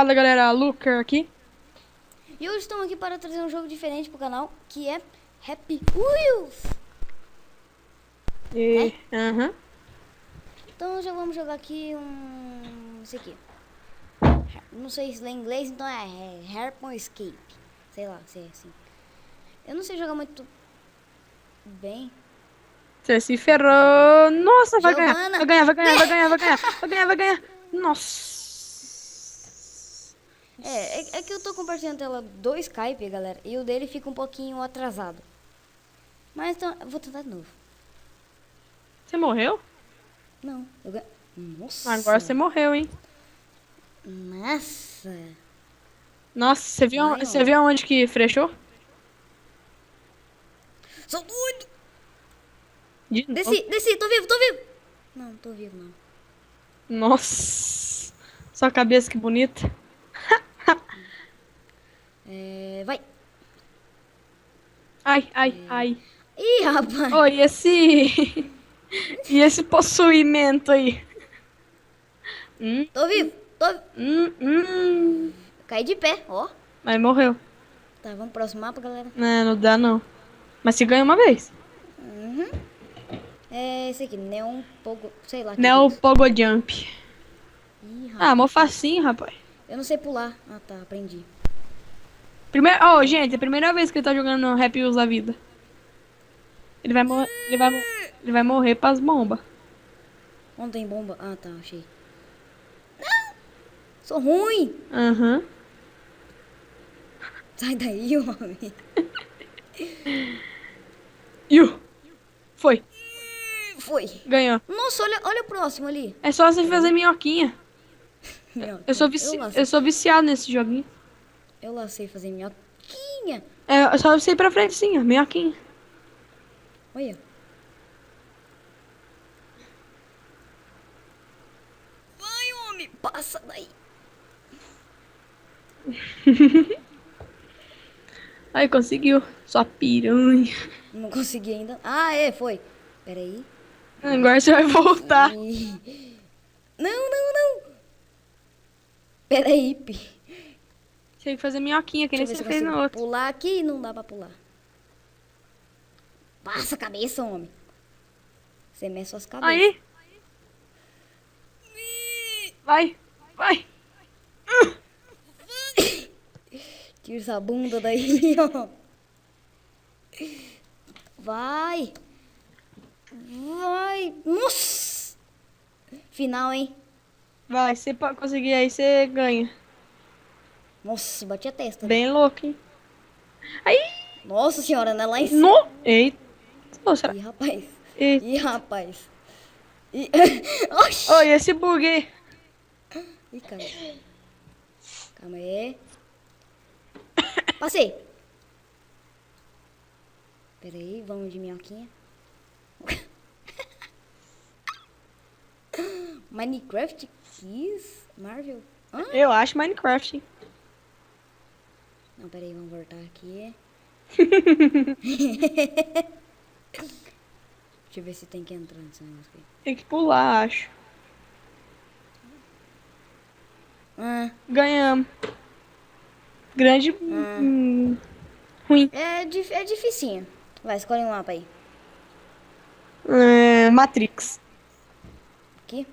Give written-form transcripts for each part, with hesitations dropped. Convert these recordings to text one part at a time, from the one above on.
Fala galera, Luca aqui. E hoje estamos aqui para trazer um jogo diferente pro canal, que é Happy Wheels. Aham. Então já vamos jogar aqui esse aqui. Não sei se lê inglês, então é Harpon Escape. Sei lá, se é assim. Eu não sei jogar muito bem. Você se ferrou. Nossa, vai ganhar. Giovana. Vai ganhar, vai ganhar, vai ganhar, vai ganhar. Vai ganhar, vai ganhar. Nossa. É que eu tô compartilhando tela do Skype, galera, e o dele fica um pouquinho atrasado. Mas então, eu vou tentar de novo. Você morreu? Não, eu ganho. Nossa. Agora você morreu, hein? Nossa. Nossa, Vai, você ó. viu aonde que frechou? Sou doido. De novo. Desci, tô vivo, tô vivo. Não, tô vivo não. Nossa. Sua cabeça que bonita. Vai. Ai, ai, ai. Ih, rapaz. Oi, esse. E esse possuimento aí? Hum, Tô vivo, tô vivo. hum. Caí de pé, ó. Mas morreu. Tá, vamos pro próximo mapa, galera. Não dá não. Mas se ganha uma vez. Uhum. É esse aqui, Neon Pogo, sei lá que Neo é isso. Pogo Jump. Ih, Ah, rapaz. mó facinho, rapaz. Eu não sei pular. Ah, tá, aprendi. Primeiro, oh, gente, é a primeira vez que ele tá jogando no Happy Wheels da vida. Ele vai morrer, ele vai morrer pras bombas. Onde tem bomba? Ah, tá, achei. Sou ruim. Aham. Sai daí, homem. Iu. Foi. Foi. Ganhou. Nossa, olha o próximo ali. É só você fazer minhoquinha. Minhoquinha. Eu sou viciado nesse joguinho. Eu lá sei fazer minhoquinha. É só você ir pra frente sim, ó. Minhoquinha. Olha. Vai, homem. Passa daí. Aí, conseguiu. Sua piranha. Não consegui ainda. Ah, é, foi. Pera aí. Agora você vai voltar. Não. Pera aí, Pi. Você tem que fazer minhoquinha, que nem Deixa eu você ver se fez eu no consigo outro. pular aqui. Não dá pra pular. Passa a cabeça, homem. Você mexe suas cabeças. Aí. Vai. Vai. Tira essa bunda daí, ó. Vai. Vai. Nossa. Final, hein? Vai, você pode conseguir aí, você ganha. Nossa, bati a testa. Bem louco, hein? Aí. Nossa senhora, não é lá em cima. No. Eita. Ô, será? Ih, rapaz. Eita. Ih, rapaz. Ih. Oxi. Oi, esse bug aí. Ih, cara. Calma aí. Passei. Pera aí, vamos de minhoquinha. Minecraft Keys? Marvel? Hã? Eu acho Minecraft, hein? Não, pera aí, vamos voltar aqui. Deixa eu ver se tem que entrar nesse negócio aqui. Tem que pular, acho. Ah, Ganhamos. Grande. Ruim. é dificinho. Vai, escolhe um mapa aí. Matrix. Aqui.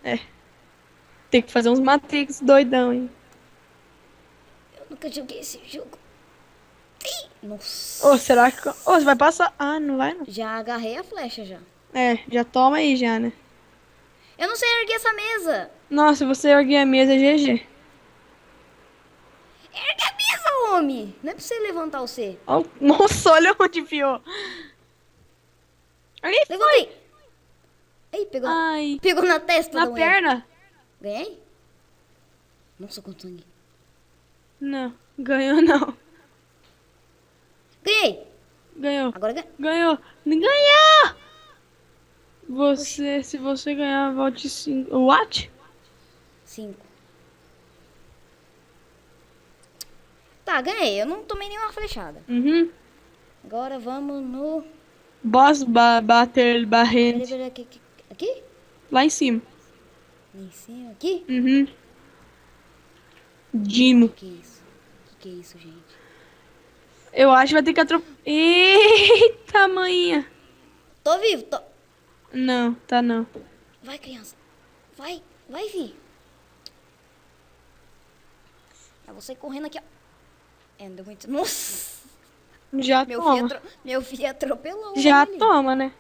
Tem que fazer uns Matrix doidão, hein? Eu nunca joguei esse jogo. Ih, nossa. Ô, será que. Ô, você vai passar? Ah, não vai não. Já agarrei a flecha já. Já toma aí já, né? Eu não sei erguer essa mesa. Nossa, se você erguer a mesa, é GG. Ergue a mesa, homem. Não é pra você levantar o C. Ó, nossa, olha onde enfiou. Aí foi. Levantei. Aí, Ai, pegou na testa na da mulher. perna. Ganhei? Nossa, quanto sangue. Não, ganhou não. Ganhei. Ganhou. Agora ganhei. Ganhou. Ganhou! Se você ganhar, volte 5. What? 5. Tá, ganhei. Eu não tomei nenhuma flechada. Uhum. Agora vamos no... Boss bater barrente. Peraí, aqui? Lá em cima. Lá em cima, aqui? Uhum. Dino. Que é isso? Que é isso, gente? Eu acho que vai ter que atropelar. Eita, manhã. Tô vivo, tô... Não, tá não. Vai, criança. Vai, vai, Vi. Eu vou sair correndo aqui, ó. É, não deu muito... Nossa! Já toma. Meu filho atropelou o Já homem ali. toma, né?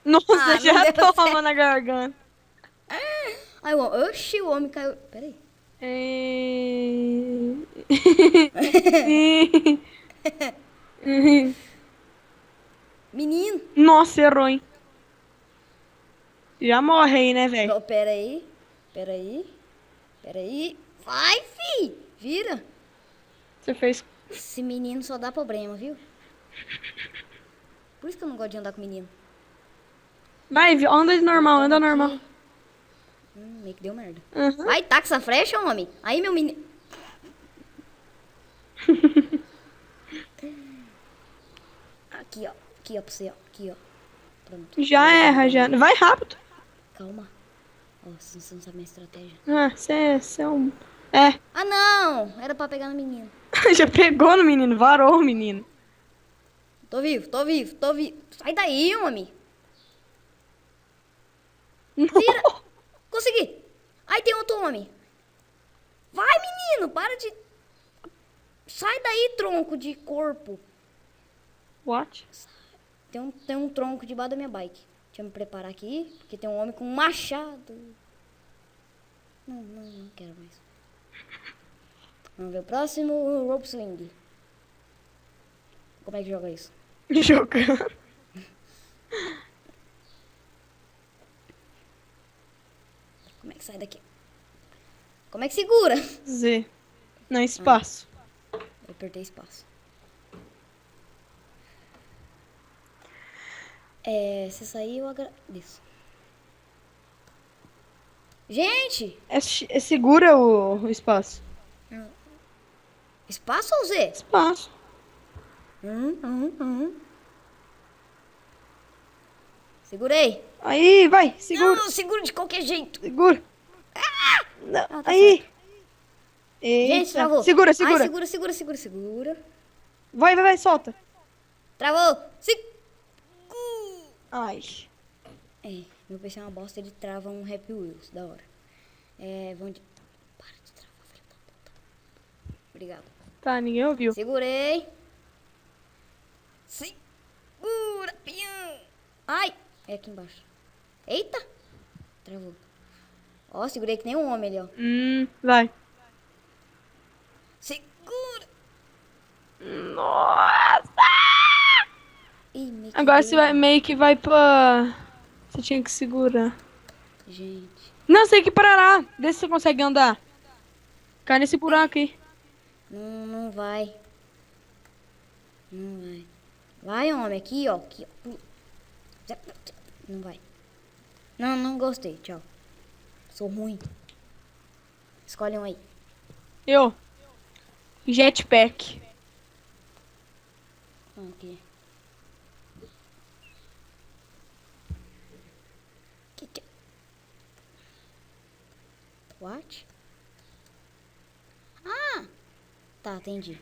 Nossa, Ah, já não deu toma certo. na garganta. Aí, oxi, o homem caiu... Peraí. Menino. Nossa, errou, hein? Já morre aí, né, velho? Oh, peraí. Peraí. Peraí. Vai, fi. Vira. Você fez. Esse menino só dá problema, viu? Por isso que eu não gosto de andar com menino. Vai, anda de normal, Voltando anda aqui. normal. Meio que deu merda. Uhum. Vai, taca essa flecha, homem. Aí, meu menino. Aqui, ó. Aqui, ó, pra você, ó. Aqui, ó. Pronto. Já erra, já. Vai rápido. Calma. Ó, você não sabe minha estratégia. Ah, você é um. É, Ah, não! Era pra pegar no menino. já pegou no menino, varou o menino. Tô vivo, tô vivo, tô vivo. Sai daí, homem. Vira. Consegui. Aí tem outro homem. Vai, menino, para de... Sai daí, tronco de corpo. What? Tem um tronco debaixo da minha bike. Deixa eu me preparar aqui, porque tem um homem com um machado. Não quero mais. Vamos ver o próximo, o rope swing. Como é que joga isso? Jogando. Como é que sai daqui? Como é que segura? Z. Não, espaço. Eu apertei espaço. Se sair, eu agradeço. Gente! É segura o espaço. Espaço ou Z? Espaço. Segurei. Aí, vai, segura. Não, seguro de qualquer jeito. Segura. Não, Tá aí. certo. Eita. Gente, travou. Segura, Ai, segura. segura. Vai, solta. Travou. Ai. Meu PC é uma bosta, ele trava um Happy Wheels, da hora. Vamos de... Para de travar, filho da puta. Obrigado. Tá, ninguém ouviu. Segurei. Segura, pião. Ai, é aqui embaixo. Eita. Travou. Ó, segurei que nem um homem ali, ó. Vai. Segura. Nossa. Ih, meio que Agora deu você vai errado. meio que vai pra... Você tinha que segurar. Gente, Não, você tem que parar. Vê se você consegue andar. Cai nesse buraco aí. não vai. Não vai. Vai, homem, aqui, ó. Aqui, ó. Não vai. Não gostei, tchau. Sou ruim. Escolhe um aí. Eu. Jetpack. Aqui. Que... What? Ah! Tá, entendi.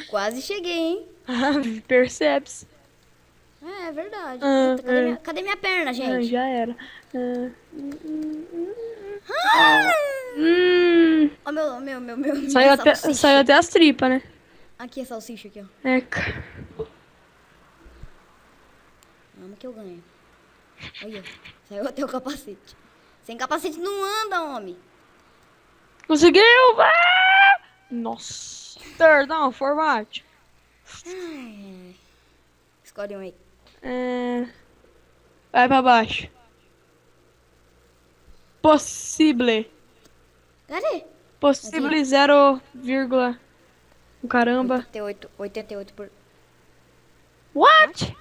Quase cheguei, hein? Percebe-se. É verdade. Ah, Eita, cadê minha perna, Ah, gente? já era. Ó, meu. Saiu minha salsicha. saiu até as tripas, né? Aqui é salsicha, aqui, ó. É, cara. Vamos que eu ganho. Olha, saiu até o capacete. Sem capacete não anda, homem. Conseguiu! Ah! Nossa. Third down, forward. Escolhe um aí. Vai pra baixo. Possible. Cadê? Possible 0, caramba. 88 por... What?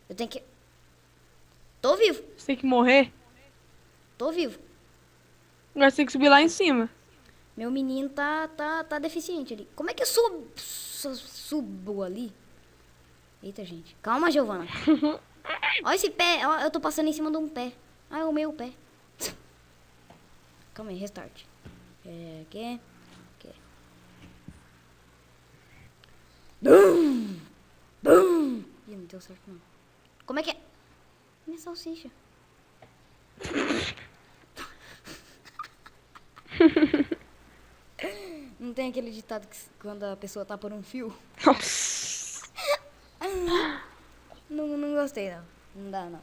Eu tenho que... Tô vivo. Você tem que morrer? Tô vivo. Agora você tem que subir lá em cima. Meu menino tá deficiente ali. Como é que eu subo ali? Eita, gente. Calma, Giovana. Olha esse pé. Ó, eu tô passando em cima de um pé. Ah, é o meu pé. Calma aí, restart. Aqui. Aqui. Bum! Bum! Ih, não deu certo não. Como é que é? Minha salsicha. Não tem aquele ditado que quando a pessoa tá por um fio? Nossa. Não gostei, não. Não dá, não.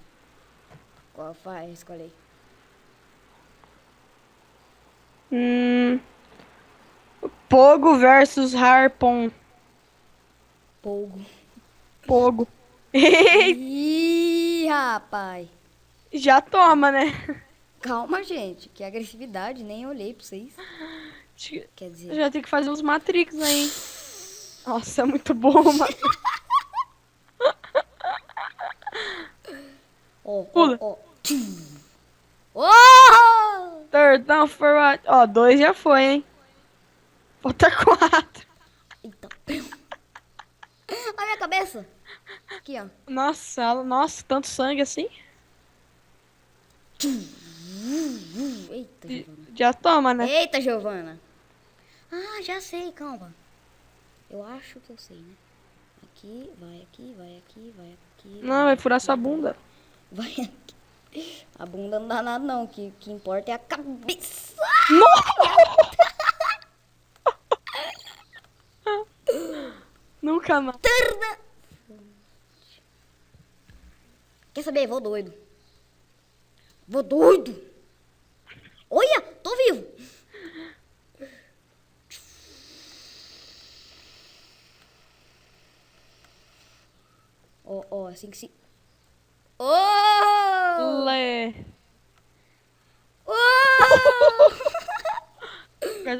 Qual faz? Escolhe aí. Pogo versus Harpon. Polgo. Pogo. Ih, rapaz. Já toma, né? Calma, gente. Que agressividade. Nem olhei pra vocês. Quer dizer... Já tem que fazer uns Matrix aí. Hein? Nossa, é muito bom, mano. Ó, Pula. ó, ó. Oh! Third down for what? Ó, 2 já foi, hein? Falta 4. Eita. Olha a minha cabeça. Aqui, ó. Nossa, tanto sangue assim? Eita, Giovana. Já toma, né? Eita, Giovana. Ah, já sei, calma. Eu acho que eu sei, né? Aqui, vai aqui, vai aqui, vai aqui. Não, vai furar sua bunda. Vai aqui. A bunda não dá nada, não. O que importa é a cabeça. Nunca mais. Quer saber? Vou doido. Vou doido. Olha, tô vivo. Ó, assim que se... Oh! Lé. Oh!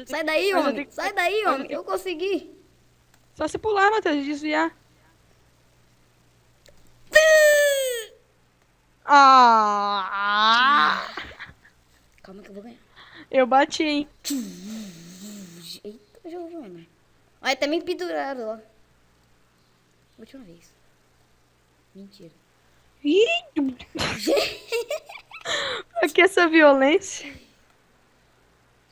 Sai daí, Mas eu homem. tenho que- Sai daí, mas eu homem. tenho- Eu consegui. Só se pular, Matheus, e desviar. Ah! Calma que eu vou ganhar. Eu bati, hein? Eita, Giovana. Olha, tá me pendurado, ó. Última vez. Mentira. Ih! Pra que essa violência?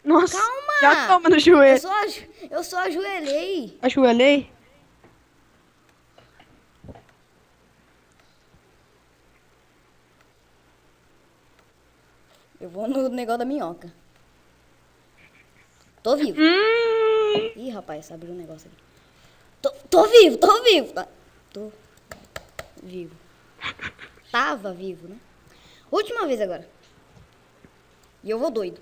Nossa, Calma! já toma no joelho. Eu só ajoelhei. Ajoelhei? Eu vou no negócio da minhoca. Tô vivo. Ih, rapaz, abriu um negócio aqui. Tô vivo, tô vivo. Tô vivo. Tava vivo, né? Última vez agora. E eu vou doido.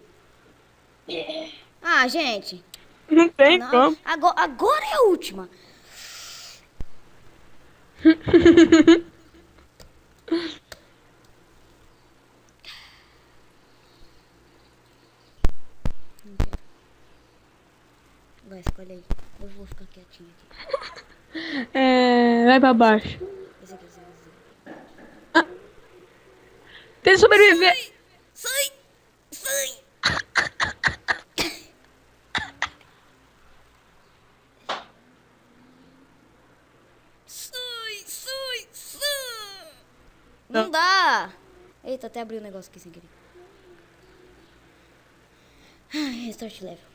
Ah, gente. Não tem Não, como. agora é a última. Vai, escolhe aí. Eu vou ficar quietinha aqui. Vai pra baixo. Esse aqui, esse aqui, esse aqui. Tem que sobreviver. Sai! Sai! Sai! Não dá! Eita, até abriu o negócio aqui sem querer. Ai, restart level.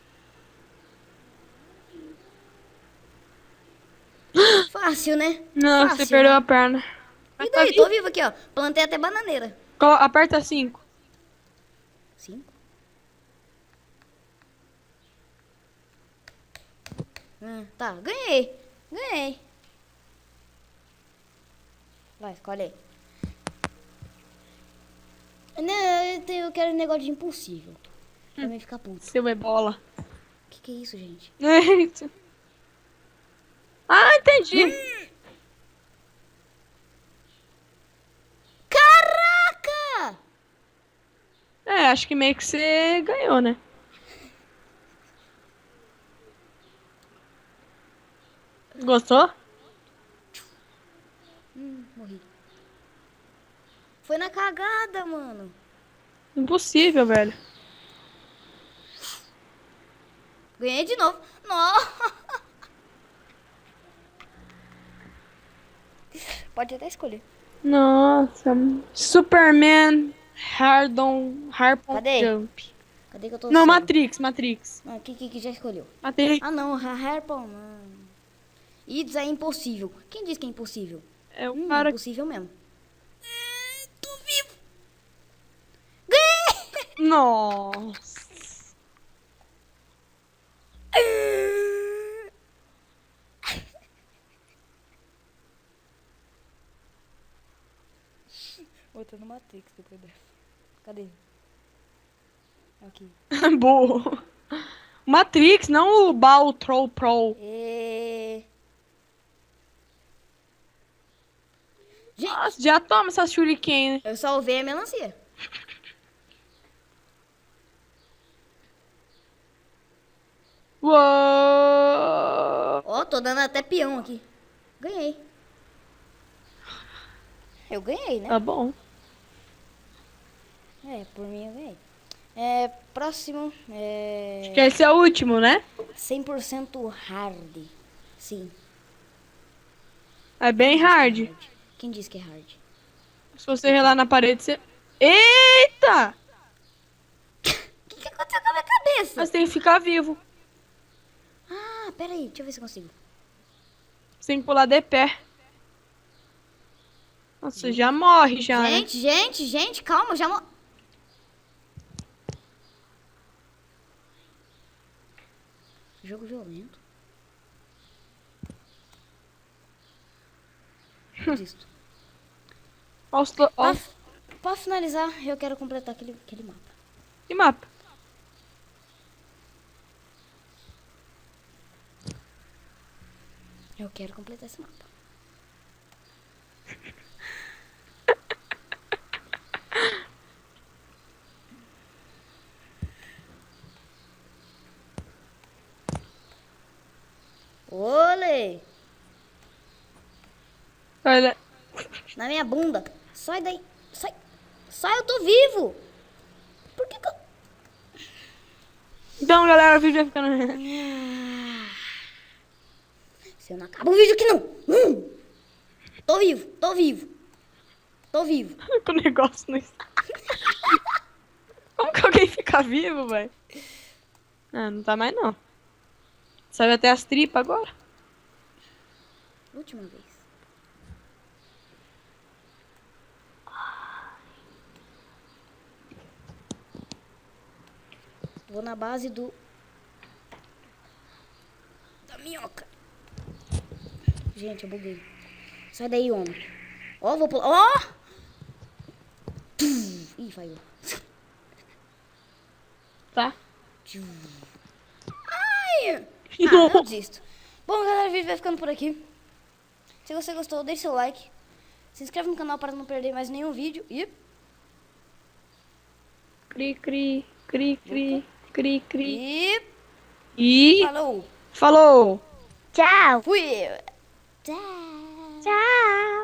Fácil, né? Não, Fácil, você perdeu né? a perna. E tá daí? vivo. Tô vivo aqui, ó. Plantei até bananeira. Aperta 5. 5? Tá, ganhei. Ganhei. Vai, escolhe aí. Não, eu quero um negócio de impossível. Pra mim ficar puto. Seu ebola. Que é isso, gente? Eita. Ah, entendi. Caraca! Acho que meio que você ganhou, né? Gostou? Morri. Foi na cagada, mano. Impossível, velho. Ganhei de novo. Nossa! Pode até escolher. Nossa. Superman Harpon Cadê? Jump. Cadê que eu tô Não, cego? Matrix. Ah, que já escolheu? Matrix Ah, não, Harpon. Ids é impossível. Quem disse que é impossível? é o É cara. impossível mesmo. Tô vivo. Nossa. Botando Matrix depois dessa. Cadê? Aqui. Burro. Matrix, não o Baltro Pro. Gente, Nossa, já toma essa shuriken, né? eu salvei a melancia. Uou. Ó, tô dando até peão aqui. Ganhei. Eu ganhei, né? Tá bom. É, por mim eu ganhei. É, próximo. Acho que esse é o último, né? 100% hard. Sim. É bem hard. Quem disse que é hard? Se você relar na parede, você... Eita! O que aconteceu com a minha cabeça? Mas tem que ficar vivo. Ah, peraí, deixa eu ver se eu consigo. Você tem que pular de pé. Nossa, já morre já, né? Gente, calma, já Jogo violento. Desisto. Ó, Pra finalizar, eu quero completar aquele mapa. que mapa? Eu quero completar esse mapa. Olê! Olha. Na minha bunda. Sai daí. Sai. Sai, eu tô vivo. Por que eu... Então, galera, o vídeo vai ficando... Se eu não acabo o vídeo aqui não. Tô vivo, tô vivo. Tô vivo. Com o negócio no... Como que alguém fica vivo, velho? Ah, não tá mais não. Sabe até as tripas agora? Última vez. Vou na base da minhoca. Gente, eu buguei. Sai daí, homem. Ó, vou pular. Ó! Ih, falhou. Tá? Ai! Ah, eu desisto. Bom, galera, o vídeo vai ficando por aqui. Se você gostou, deixe seu like. Se inscreve no canal para não perder mais nenhum vídeo. E... Cri, cri, cri, cri, cri, cri. E... E... Falou! Falou! Tchau! Fui! Tchau! Tchau!